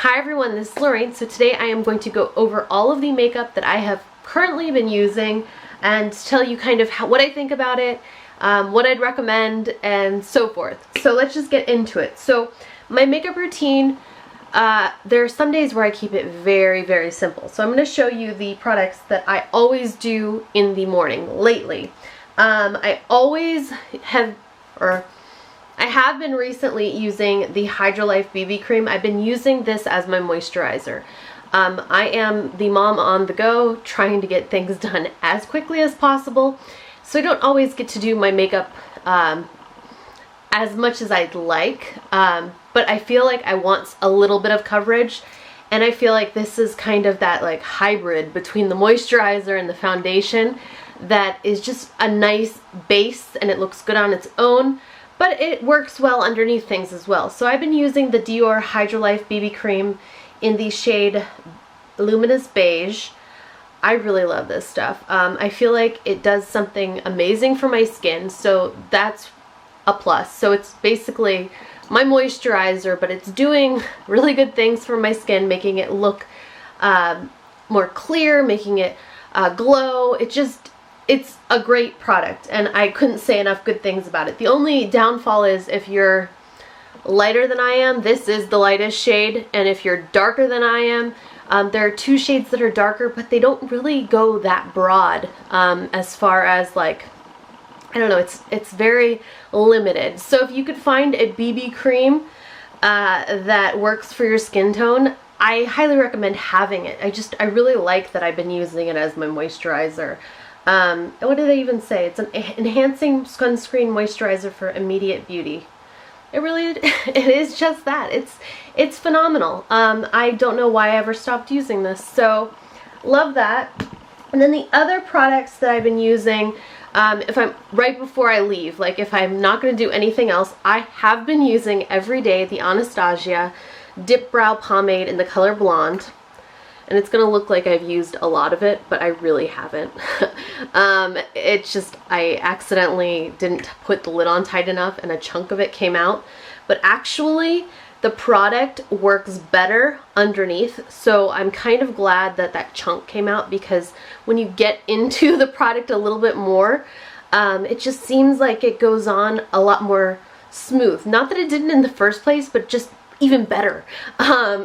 Hi everyone, this is Lorraine. So today I am going to go over all of the makeup that I have currently been using and tell you kind of what I think about it, what I'd recommend, and so forth. So let's just get into it. So my makeup routine, there are some days where I keep it very, very simple. So I'm going to show you the products that I always do in the morning lately. I have been recently using the Hydrolife BB cream. I've been using this as my moisturizer. I am the mom on the go, trying to get things done as quickly as possible, so I don't always get to do my makeup as much as I'd like, but I feel like I want a little bit of coverage, and I feel like this is kind of that like hybrid between the moisturizer and the foundation that is just a nice base and it looks good on its own, but it works well underneath things as well. So I've been using the Dior Hydrolife BB cream in the shade Luminous Beige. I really love this stuff. I feel like it does something amazing for my skin, so that's a plus. So it's basically my moisturizer, but it's doing really good things for my skin, making it look more clear, making it glow. It's a great product, and I couldn't say enough good things about it. The only downfall is if you're lighter than I am, this is the lightest shade, and if you're darker than I am, there are two shades that are darker, but they don't really go that broad as far as, like, I don't know, it's very limited. So if you could find a BB cream that works for your skin tone, I highly recommend having it. I really like that I've been using it as my moisturizer. What do they even say? It's an enhancing sunscreen moisturizer for immediate beauty. It is just that. It's phenomenal. I don't know why I ever stopped using this, so love that. And then the other products that I've been using, if I'm right before I leave, like if I'm not going to do anything else, I have been using every day the Anastasia Dipbrow pomade in the color Blonde. And it's gonna look like I've used a lot of it, but I really haven't. It's just, I accidentally didn't put the lid on tight enough and a chunk of it came out. But actually, the product works better underneath, so I'm kind of glad that that chunk came out, because when you get into the product a little bit more, it just seems like it goes on a lot more smooth. Not that it didn't in the first place, but just even better.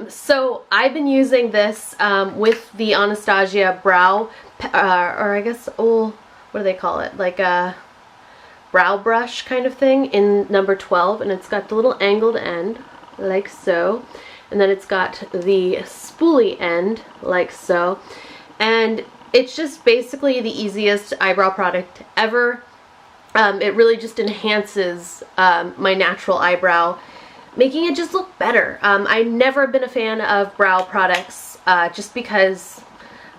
So I've been using this with the Anastasia brow, or I guess, what do they call it? Like a brow brush kind of thing in number 12, and it's got the little angled end, like so, and then it's got the spoolie end, like so, and it's just basically the easiest eyebrow product ever. It really just enhances my natural eyebrow, making it just look better. I've never been a fan of brow products just because,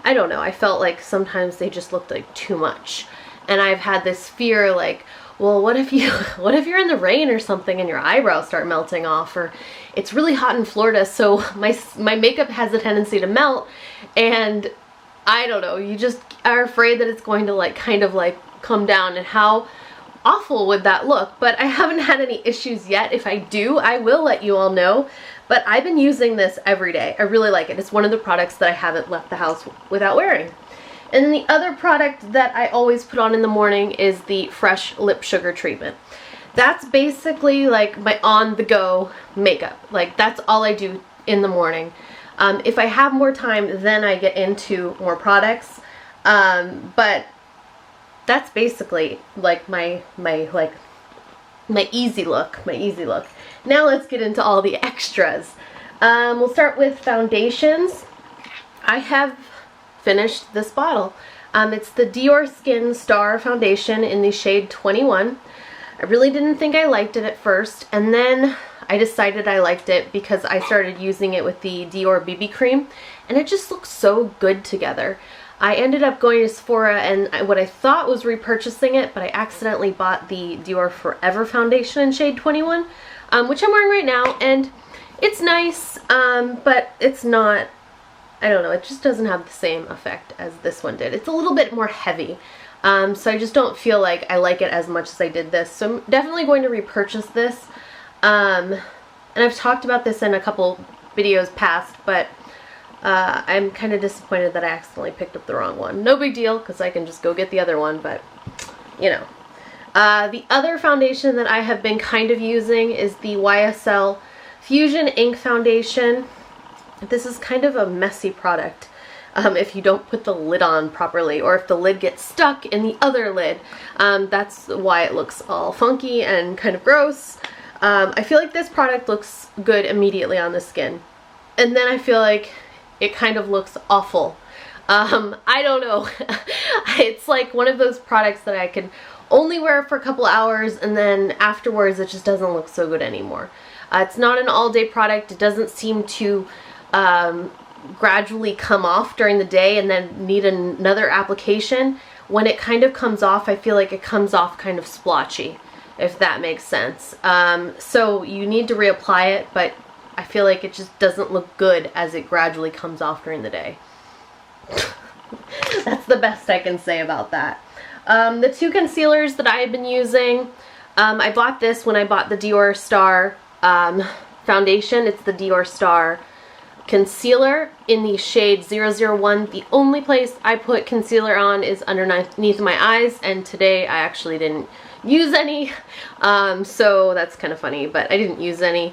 I don't know, I felt like sometimes they just looked like too much. And I've had this fear like, well, what if you're in the rain or something and your eyebrows start melting off, or it's really hot in Florida, so my makeup has a tendency to melt, and I don't know, you just are afraid that it's going to like kind of like come down, and how awful would that look? But I haven't had any issues yet. If I do, I will let you all know. But I've been using this every day. I really like it. It's one of the products that I haven't left the house without wearing. And then the other product that I always put on in the morning is the Fresh Lip Sugar Treatment. That's basically like my on-the-go makeup. Like, that's all I do in the morning. If I have more time, then I get into more products. But that's basically like my easy look, Now let's get into all the extras. We'll start with foundations. I have finished this bottle. It's the Dior Skin Star Foundation in the shade 21. I really didn't think I liked it at first, and then I decided I liked it because I started using it with the Dior BB cream, and it just looks so good together. I ended up going to Sephora, and what I thought was repurchasing it, but I accidentally bought the Dior Forever Foundation in shade 21, which I'm wearing right now, and it's nice, but it's not, I don't know, it just doesn't have the same effect as this one did. It's a little bit more heavy, so I just don't feel like I like it as much as I did this, so I'm definitely going to repurchase this. And I've talked about this in a couple videos past, but I'm kind of disappointed that I accidentally picked up the wrong one. No big deal, because I can just go get the other one, but, you know. The other foundation that I have been kind of using is the YSL Fusion Ink Foundation. This is kind of a messy product if you don't put the lid on properly, or if the lid gets stuck in the other lid. That's why it looks all funky and kind of gross. I feel like this product looks good immediately on the skin, and then I feel like it kind of looks awful. I don't know. It's like one of those products that I can only wear for a couple hours, and then afterwards it just doesn't look so good anymore. It's not an all-day product. It doesn't seem to gradually come off during the day and then need another application. When it kind of comes off, I feel like it comes off kind of splotchy, if that makes sense. So you need to reapply it, but I feel like it just doesn't look good as it gradually comes off during the day. That's the best I can say about that. The two concealers that I have been using, I bought this when I bought the Dior Star foundation. It's the Dior Star concealer in the shade 001. The only place I put concealer on is underneath my eyes, and today I actually didn't use any, so that's kind of funny, but I didn't use any.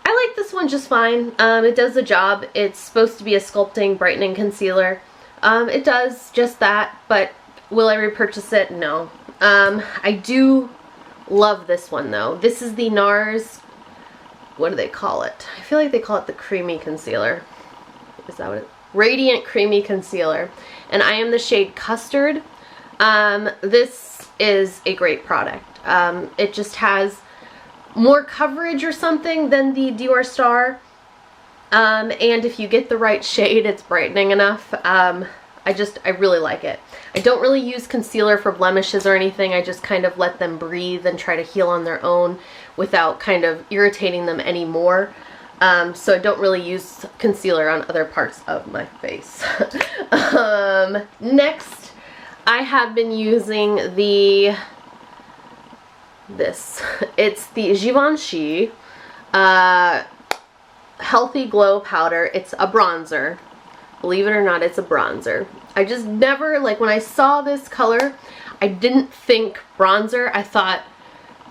I like this one just fine. It does the job. It's supposed to be a sculpting, brightening concealer. It does just that, but will I repurchase it? No. I do love this one though. This is the Nars, what do they call it? I feel like they call it the creamy concealer. Is that what it? Radiant Creamy Concealer. And I am the shade Custard. This is a great product. It just has more coverage or something than the Dior Star. And if you get the right shade, it's brightening enough. I really like it. I don't really use concealer for blemishes or anything. I just kind of let them breathe and try to heal on their own without kind of irritating them anymore. So I don't really use concealer on other parts of my face. Next, I have been using it's the Givenchy Healthy Glow Powder. It's a bronzer. Believe it or not, it's a bronzer. I just never, like when I saw this color, I didn't think bronzer. I thought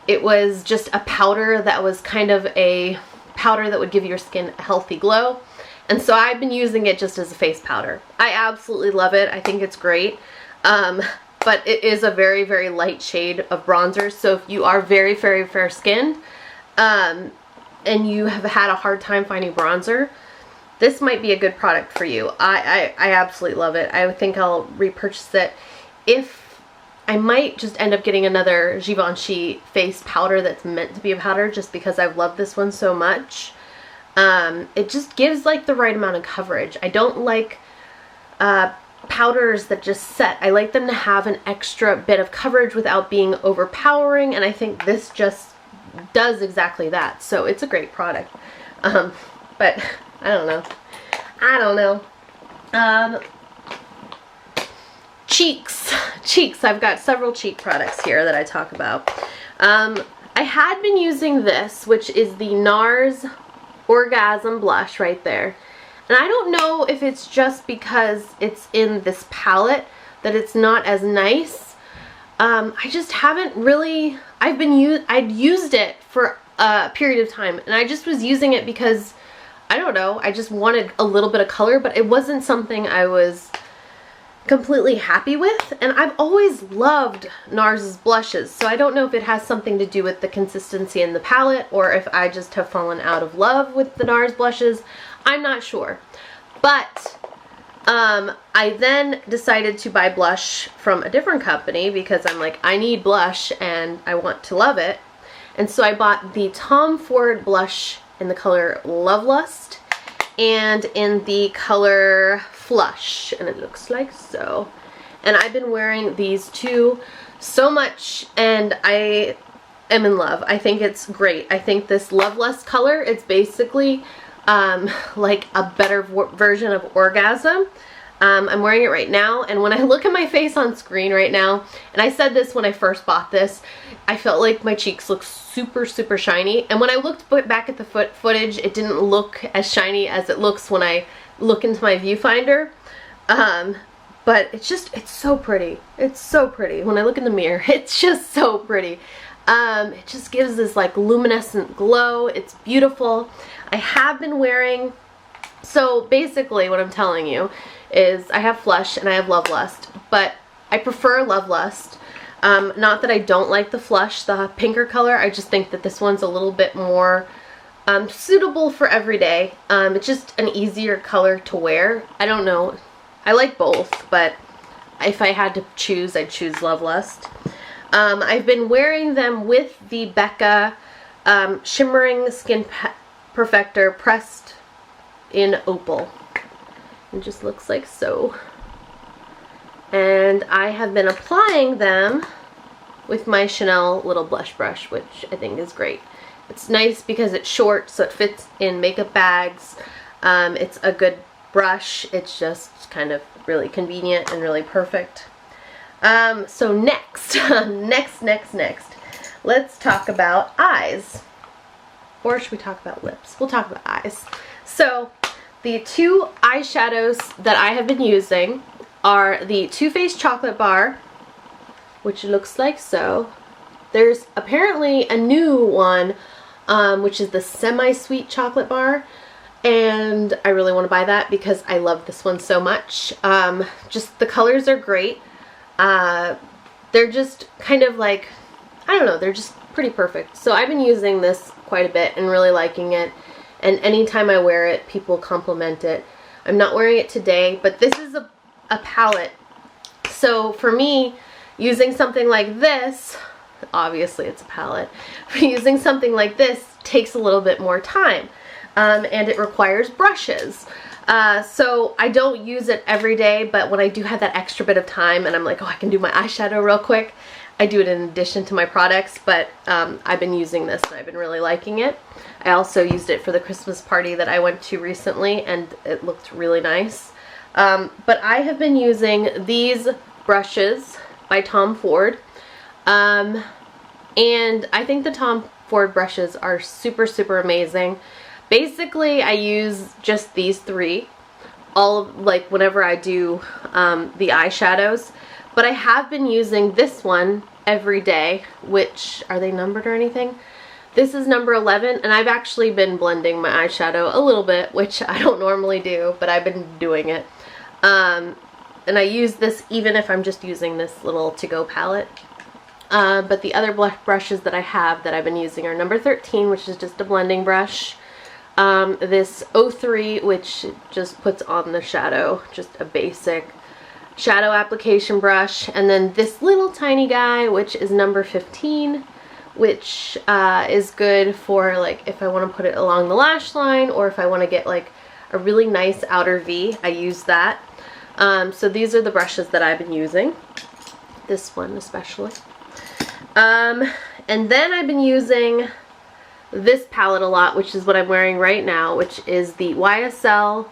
it was just a powder that was kind of a powder that would give your skin a healthy glow. And so I've been using it just as a face powder. I absolutely love it. I think it's great. But it is a very, very light shade of bronzer. So if you are very, very fair skinned, and you have had a hard time finding bronzer, this might be a good product for you. I absolutely love it. I think I'll repurchase it. If I might just end up getting another Givenchy face powder that's meant to be a powder, just because I've loved this one so much. It just gives like the right amount of coverage. I don't like powders that just set. I like them to have an extra bit of coverage without being overpowering, and I think this just does exactly that. So it's a great product. But I don't know. Cheeks. I've got several cheek products here that I talk about. I had been using this, which is the Nars Orgasm Blush right there. And I don't know if it's just because it's in this palette that it's not as nice. I just haven't really, I'd used it for a period of time, and I just was using it because, I don't know, I just wanted a little bit of color, but it wasn't something I was completely happy with. And I've always loved Nars's blushes, so I don't know if it has something to do with the consistency in the palette, or if I just have fallen out of love with the Nars blushes. I'm not sure. But I then decided to buy blush from a different company because I'm like, I need blush and I want to love it. And so I bought the Tom Ford blush in the color Love Lust and in the color Flush, and it looks like so. And I've been wearing these two so much, and I am in love. I think it's great. I think this Love Lust color, it's basically like a better version of Orgasm. I'm wearing it right now, and when I look at my face on screen right now, and I said this when I first bought this, I felt like my cheeks looked super, super shiny, and when I looked back at the footage, it didn't look as shiny as it looks when I look into my viewfinder. But it's so pretty. It's so pretty. When I look in the mirror, it's just so pretty. It just gives this like luminescent glow. It's beautiful. I have been wearing, so basically what I'm telling you is I have Flush and I have Love Lust, but I prefer Love Lust. Not that I don't like the Flush, the pinker color, I just think that this one's a little bit more suitable for everyday. It's just an easier color to wear. I don't know. I like both, but if I had to choose, I'd choose Love Lust. I've been wearing them with the Becca Shimmering Skin Perfector pressed in Opal. It just looks like so. And I have been applying them with my Chanel little blush brush, which I think is great. It's nice because it's short, so it fits in makeup bags. It's a good brush. It's just kind of really convenient and really perfect. So next, next, let's talk about eyes. Or should we talk about lips? We'll talk about eyes. So the two eyeshadows that I have been using are the Too Faced Chocolate Bar, which looks like so. There's apparently a new one, which is the Semi-Sweet Chocolate Bar, and I really want to buy that because I love this one so much. Just the colors are great. They're just kind of like, I don't know, they're just pretty perfect. So I've been using this quite a bit and really liking it, and anytime I wear it, people compliment it. I'm not wearing it today, but this is a palette. So for me, using something like this, obviously it's a palette, but using something like this takes a little bit more time, and it requires brushes. So I don't use it every day, but when I do have that extra bit of time and I'm like, oh, I can do my eyeshadow real quick, I do it in addition to my products. But I've been using this and I've been really liking it. I also used it for the Christmas party that I went to recently, and it looked really nice. But I have been using these brushes by Tom Ford, and I think the Tom Ford brushes are super, super amazing. Basically, I use just these three, like whenever I do the eyeshadows, but I have been using this one every day, which, are they numbered or anything? This is number 11, and I've actually been blending my eyeshadow a little bit, which I don't normally do, but I've been doing it. And I use this even if I'm just using this little to-go palette. But the other brushes that I have that I've been using are number 13, which is just a blending brush. This 03, which just puts on the shadow, just a basic shadow application brush. And then this little tiny guy, which is number 15, which is good for like if I want to put it along the lash line, or if I want to get like a really nice outer V, I use that. So these are the brushes that I've been using, this one especially. And then I've been using this palette a lot, which is what I'm wearing right now, which is the YSL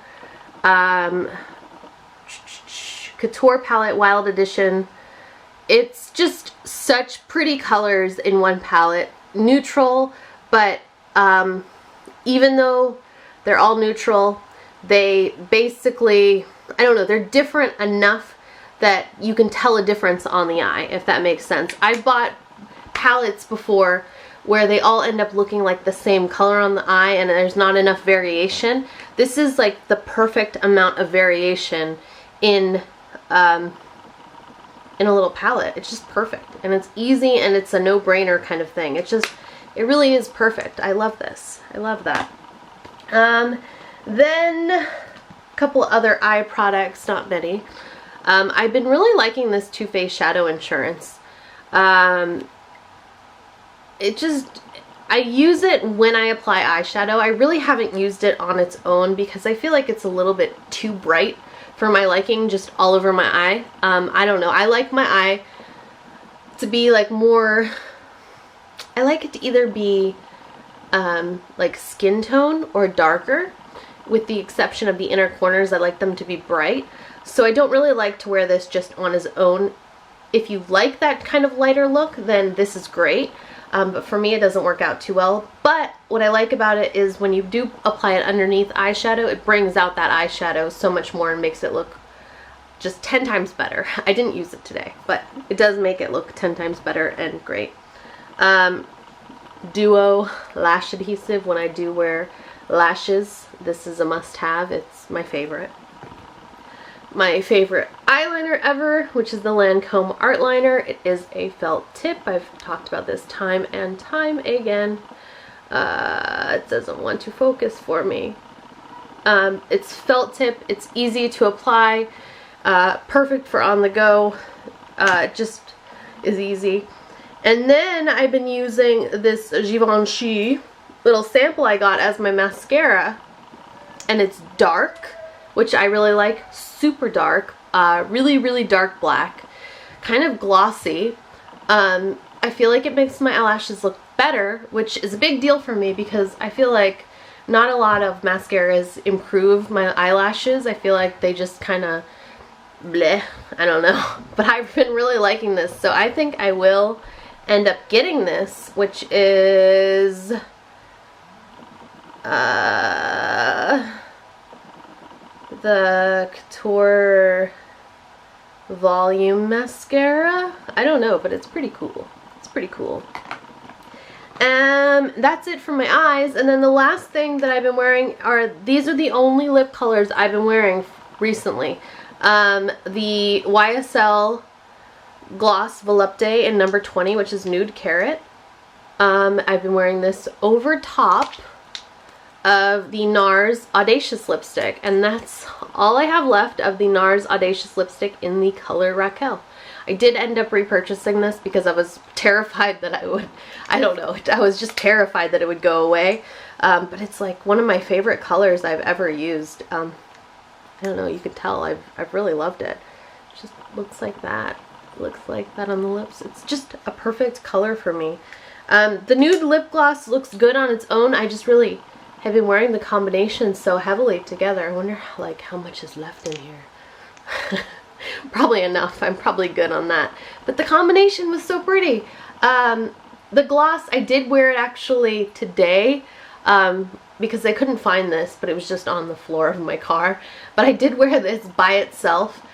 Couture Palette Wild Edition. It's just such pretty colors in one palette. Neutral, but even though they're all neutral, they basically, I don't know, they're different enough that you can tell a difference on the eye, if that makes sense. I've bought palettes before where they all end up looking like the same color on the eye and there's not enough variation. This is like the perfect amount of variation in a little palette. It's just perfect, and it's easy, and it's a no-brainer kind of thing. It really is perfect. I love this. I love that. Then a couple other eye products, not many. I've been really liking this Too Faced Shadow Insurance. I use it when I apply eyeshadow. I really haven't used it on its own because I feel like it's a little bit too bright for my liking, just all over my eye. I don't know. I like my eye to be like more, I like it to either be like skin tone or darker. with the exception of the inner corners. I like them to be bright. So I don't really like to wear this just on its own. If you like that kind of lighter look, then this is great. But for me, it doesn't work out too well. But what I like about it is when you do apply it underneath eyeshadow, it brings out that eyeshadow so much more and makes it look just 10 times better. I didn't use it today, but it does make it look 10 times better and great. Duo lash adhesive when I do wear lashes. This is a must-have. It's my favorite. My favorite eyeliner ever, which is the Lancome Artliner. It is a felt tip. I've talked about this time and time again. It doesn't want to focus for me. It's felt tip. It's easy to apply. Perfect for on the go. It just is easy. And then I've been using this Givenchy little sample I got as my mascara. And it's dark, which I really like. Super dark. Really, really dark black. Kind of glossy. I feel like it makes my eyelashes look better, which is a big deal for me because I feel like not a lot of mascaras improve my eyelashes. I feel like they just kind of bleh, I don't know. But I've been really liking this, so I think I will end up getting this, which is the Couture Volume Mascara. I don't know, but it's pretty cool. It's pretty cool. That's it for my eyes. And then the last thing that I've been wearing are, these are the only lip colors I've been wearing recently. The YSL Gloss Volupte in number 20, which is Nude Carat. I've been wearing this over top of the Nars Audacious lipstick, and that's all I have left of the Nars Audacious lipstick in the color Raquel. I did end up repurchasing this because I was terrified that I would, I don't know, I was just terrified that it would go away. But it's like one of my favorite colors I've ever used. I don't know, you could tell I've really loved it. It just looks like that. It looks like that on the lips. It's just a perfect color for me. The nude lip gloss looks good on its own. I just really have been wearing the combination so heavily together. I wonder like how much is left in here. Probably enough. I'm probably good on that. But the combination was so pretty. The gloss, I did wear it actually today because I couldn't find this, but it was just on the floor of my car. But I did wear this by itself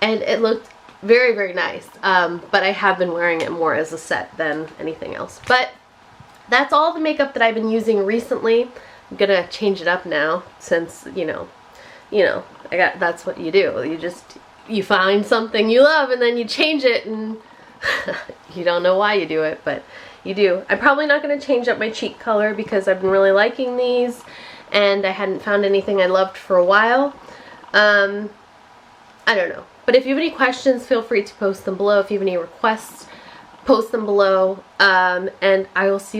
and it looked very, very nice. But I have been wearing it more as a set than anything else. But that's all the makeup that I've been using recently. I'm gonna change it up now since, you know, that's what you do. You find something you love and then you change it and you don't know why you do it, but you do. I'm probably not going to change up my cheek color because I've been really liking these and I hadn't found anything I loved for a while. I don't know. But if you have any questions, feel free to post them below. If you have any requests, post them below. And I will see you